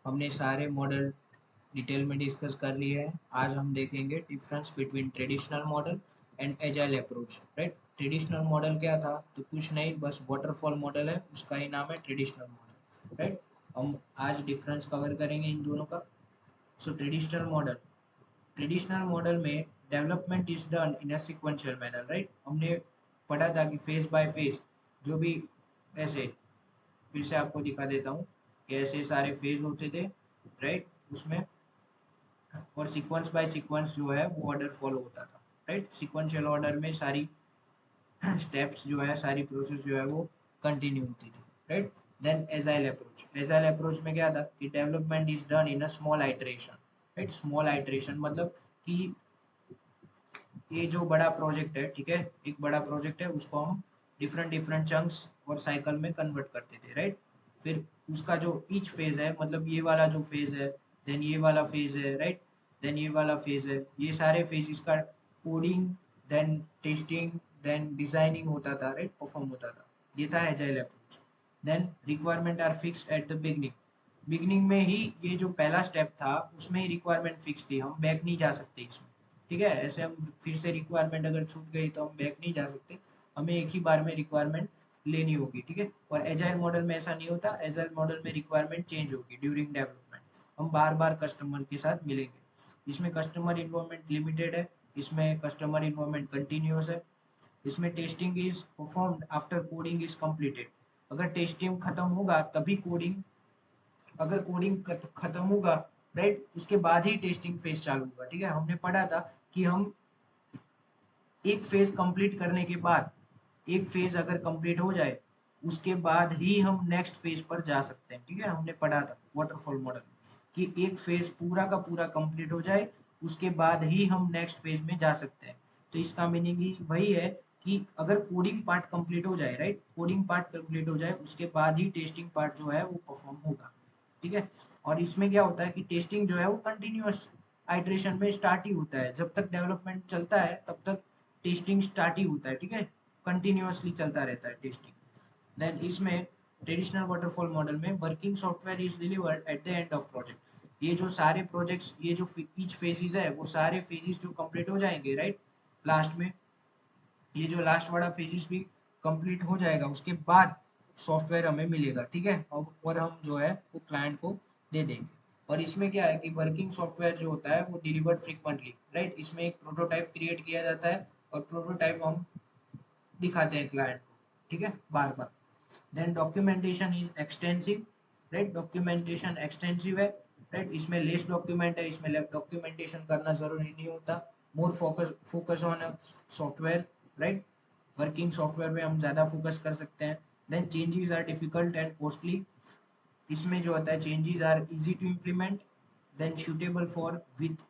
हमने सारे model detail में डिस्कस कर लिए हैं। आज हम देखेंगे difference between traditional model and agile approach. Right, traditional model क्या था? तो कुछ नहीं, बस वाटरफॉल मॉडल है, उसका ही नाम है ट्रेडिशनल मॉडल। राइट, हम आज डिफरेंस कवर करेंगे इन दोनों का। सो ट्रेडिशनल मॉडल में development is done in a sequential manner. Right, हमने पढ़ा था कि फेज बाय फेज जो भी, ऐसे फिर से आपको दिखा देता हूँ कि ऐसे सारे फेज होते थे। राइट, उसमें और सीक्वेंस बाय सीक्वेंस जो है वो ऑर्डर फॉलो होता था। राइट, सीक्वेंशियल ऑर्डर में सारी स्टेप्स जो है, सारी प्रोसेस जो है वो कंटिन्यू होती थी। राइट, देन एजाइल अप्रोच में क्या था कि development is done in a small iteration. Right, small iteration मतलब कि ये जो बड़ा प्रोजेक्ट है, ठीक है, एक बड़ा प्रोजेक्ट है, उसको हम डिफरेंट डिफरेंट चंक्स और साइकिल में कन्वर्ट करते थे। राइट, फिर उसका जो ईच फेज है, मतलब ये वाला जो फेज है, देन ये वाला फेज है, राइट, देन ये वाला फेज है, ये सारे फेजेस का coding, then testing, then designing होता था। राइट, परफॉर्म होता था। ये था agile approach. Then requirement are fixed at the beginning. Beginning में ही ये जो पहला स्टेप था उसमें ही रिक्वायरमेंट फिक्स थी, हम बैक नहीं जा सकते इसमें। ठीक है, ऐसे हम फिर से रिक्वायरमेंट अगर छूट गई तो हम बैक नहीं जा सकते, हमें एक ही बार में रिक्वायरमेंट लेनी होगी। ठीक है, और एजाइल मॉडल में ऐसा नहीं होता, एजाइल मॉडल में रिक्वायरमेंट चेंज होगी ड्यूरिंग डेवलपमेंट, हम बार बार कस्टमर के साथ मिलेंगे। इसमें कस्टमर इन्वॉल्वमेंट लिमिटेड है, इसमें कस्टमर इन्वॉल्वमेंट कंटिन्यूस है। इसमें testing is performed after coding is completed. अगर टेस्टिंग खत्म होगा तभी कोडिंग, अगर कोडिंग खत्म होगा, राइट, उसके बाद ही टेस्टिंग फेज चालू होगा। ठीक है, हमने पढ़ा था कि हम एक फेज कंप्लीट करने के बाद, एक फेज अगर कंप्लीट हो जाए उसके बाद ही हम नेक्स्ट फेज पर जा सकते हैं। ठीक है, हमने पढ़ा था वाटरफॉल मॉडल कि एक फेज पूरा का पूरा कंप्लीट हो जाए उसके बाद ही हम नेक्स्ट फेज में जा सकते हैं। तो इसका मीनिंग ही वही है कि अगर कोडिंग पार्ट कंप्लीट हो जाए, राइट, कोडिंग पार्ट कंप्लीट हो जाए उसके बाद ही टेस्टिंग पार्ट जो है वो परफॉर्म होगा। ठीक है, और इसमें क्या होता है कि टेस्टिंग जो है वो कंटिन्यूअस आइट्रेशन में स्टार्ट ही होता है, जब तक डेवलपमेंट चलता है तब तक टेस्टिंग स्टार्ट ही होता है। ठीक है, कंटिन्यूअसली चलता रहता है टेस्टिंग। देन इसमें ट्रेडिशनल वाटरफॉल मॉडल में working software is delivered at the end of project. ये जो सारे प्रोजेक्ट्स, ये जो ईच फेजेस है वो सारे फेजेस जो कंप्लीट हो जाएंगे, राइट, लास्ट में ये जो लास्ट वाला फेजेस भी कंप्लीट हो जाएगा उसके बाद सॉफ्टवेयर हमें मिलेगा। ठीक है, और हम जो है वो क्लाइंट को दे देंगे। और इसमें क्या है कि वर्किंग सॉफ्टवेयर जो होता है वो डिलीवर्ड फ्रीक्वेंटली। राइट, इसमें एक प्रोटोटाइप क्रिएट किया जाता है और प्रोटोटाइप हम दिखाते हैं क्लाइंट को। ठीक है, बार बार। Then documentation is extensive. Right, documentation extensive है। राइट, इसमें लेस डॉक्यूमेंट है, इसमें डॉक्यूमेंटेशन करना जरूरी नहीं होता। More focus on software. Right, working software पे हम ज़्यादा फोकस कर सकते हैं। Then changes are difficult and costly. इसमें जो होता है changes are easy to implement, then suitable for with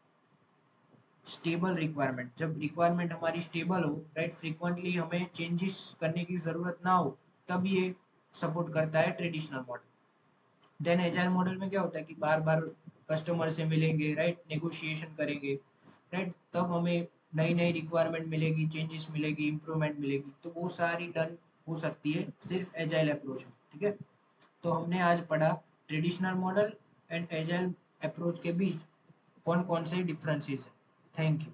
stable requirement. जब रिक्वायरमेंट हमारी स्टेबल हो, राइट, फ्रीक्वेंटली हमें चेंजेस करने की ज़रूरत ना हो, तब ये सपोर्ट करता है traditional model. Then agile model में क्या होता है कि बार बार कस्टमर से मिलेंगे, राइट, नेगोशिएशन करेंगे, राइट, तब हमें नई नई रिक्वायरमेंट मिलेगी, चेंजेस मिलेगी, इंप्रूवमेंट मिलेगी, तो वो सारी डन हो सकती है सिर्फ एजाइल अप्रोच में। ठीक है, तो हमने आज पढ़ा traditional model and agile approach के बीच कौन कौन से डिफरेंसेस है। Thank you.